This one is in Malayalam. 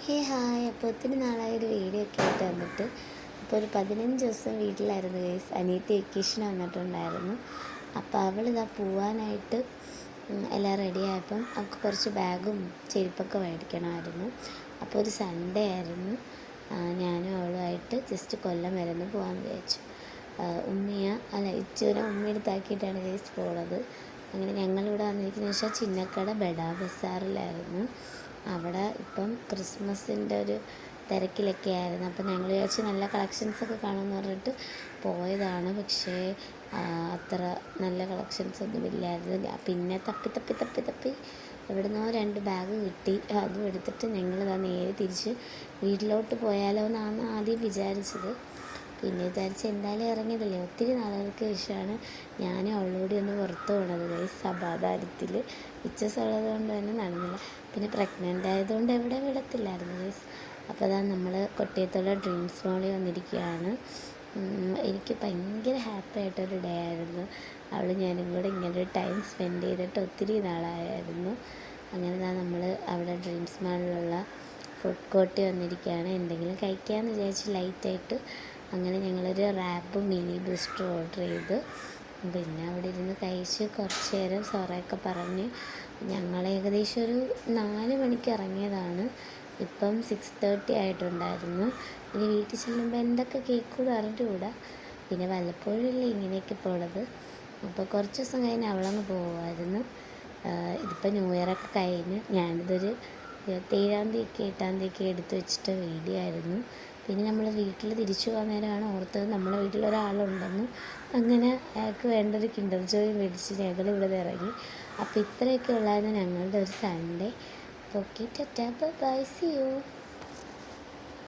ഹായ്. അപ്പോൾ ഒത്തിരി നാളായൊരു വീഡിയോ ഒക്കെ ആയിട്ട് വന്നിട്ട് അപ്പോൾ ഒരു 15 ദിവസം വീട്ടിലായിരുന്നു ഗൈസ്. അനിയത്തി വെക്കേഷൻ വന്നിട്ടുണ്ടായിരുന്നു. അപ്പോൾ അവളിതാ പോവാനായിട്ട് എല്ലാം റെഡിയായപ്പം അവൾക്ക് കുറച്ച് ബാഗും ചെരുപ്പൊക്കെ മേടിക്കണമായിരുന്നു. അപ്പോൾ ഒരു സൺഡേ ആയിരുന്നു. ഞാനും അവളുമായിട്ട് ജസ്റ്റ് കൊല്ലം വരെ ഒന്ന് പോകാമെന്ന് വിചാരിച്ചു. ഇച്ചുവിനെ ഉമ്മയെടുത്താക്കിയിട്ടാണ് ഗൈസ് പോണത്. അങ്ങനെ ഞങ്ങളിവിടെ വന്നിരിക്കുന്നത് വെച്ചാൽ ചിന്നക്കട ബെഡാ ബസാറിലായിരുന്നു. അവിടെ ഇപ്പം ക്രിസ്മസിൻ്റെ ഒരു തിരക്കിലൊക്കെ ആയിരുന്നു. അപ്പം ഞങ്ങൾ വിചാരിച്ച് നല്ല കളക്ഷൻസൊക്കെ കാണുമെന്ന് പറഞ്ഞിട്ട് പോയതാണ്. പക്ഷേ അത്ര നല്ല കളക്ഷൻസ് ഒന്നും ഇല്ലായിരുന്നു. പിന്നെ തപ്പി എവിടുന്നോ 2 ബാഗ് കിട്ടി. അതും എടുത്തിട്ട് ഞങ്ങൾ നേരെ തിരിച്ച് വീട്ടിലോട്ട് പോയാലോ എന്നാണ് ആദ്യം വിചാരിച്ചത്. പിന്നെ വിചാരിച്ച് എന്തായാലും ഇറങ്ങിയതല്ലേ, ഒത്തിരി നാളുകൾക്ക് ശേഷമാണ് ഞാനും അവളോട് ഒന്ന് പുറത്ത് പോകണത് ഗൈസ്. സമാധാനത്തിൽ ഉള്ളത് കൊണ്ട് തന്നെ നടന്നില്ല. പിന്നെ പ്രഗ്നൻ്റ് ആയതുകൊണ്ട് എവിടെ വിടത്തില്ലായിരുന്നു ഗൈസ്. അപ്പോൾ അതാ നമ്മൾ കൊട്ടിയത്തുള്ള ഡ്രീംസ് മോളിൽ വന്നിരിക്കുകയാണ്. എനിക്ക് ഭയങ്കര ഹാപ്പി ആയിട്ടൊരു ഡേ ആയിരുന്നു. ഞാനും കൂടെ ഇങ്ങനൊരു ടൈം സ്പെൻഡ് ചെയ്തിട്ട് ഒത്തിരി നാളായിരുന്നു. അങ്ങനെ നമ്മൾ അവിടെ ഡ്രീംസ് മാളിലുള്ള ഫുഡ് കോർട്ടിൽ വന്നിരിക്കുകയാണ്. എന്തെങ്കിലും കഴിക്കാമെന്ന് വിചാരിച്ച് ലൈറ്റായിട്ട്. അങ്ങനെ ഞങ്ങളൊരു റാപ്പും മിനി ബൂസ്റ്റർ ഓർഡർ ചെയ്ത് പിന്നെ അവിടെ ഇരുന്ന് കഴിച്ച് കുറച്ച് നേരം സൊറയൊക്കെ പറഞ്ഞ് ഞങ്ങൾ ഏകദേശം ഒരു 4 മണിക്ക് ഇറങ്ങിയതാണ്. ഇപ്പം 6:30 ആയിട്ടുണ്ടായിരുന്നു. ഇനി വീട്ടിൽ ചെല്ലുമ്പോൾ എന്തൊക്കെ കേൾക്കുമെന്ന് അറിഞ്ഞുകൂടാ. പിന്നെ വല്ലപ്പോഴല്ലേ ഇങ്ങനെയൊക്കെ പോണത്. അപ്പോൾ കുറച്ച് ദിവസം കഴിഞ്ഞ് അവളങ്ങ് പോകുമായിരുന്നു. ഇതിപ്പോൾ ന്യൂ ഇയറൊക്കെ കഴിഞ്ഞ് ഞാനിതൊരു 27-ാം തീയതി 8-ാം തീയതി എടുത്ത് വെച്ചിട്ട് വീഡിയോ ആയിരുന്നു. പിന്നെ നമ്മൾ വീട്ടിൽ തിരിച്ചു പോകാൻ നേരമാണ് ഓർത്തത് നമ്മുടെ വീട്ടിലൊരാളുണ്ടെന്നും. അങ്ങനെ അയാൾക്ക് വേണ്ടൊരു കിൻഡർ ജോയ് മേടിച്ച് ഞങ്ങൾ ഇവിടെ ഇറങ്ങി. അപ്പോൾ ഇത്രയൊക്കെ ഉള്ളായിരുന്നു ഞങ്ങളുടെ ഒരു Sunday. Okay, tata, bye, see U.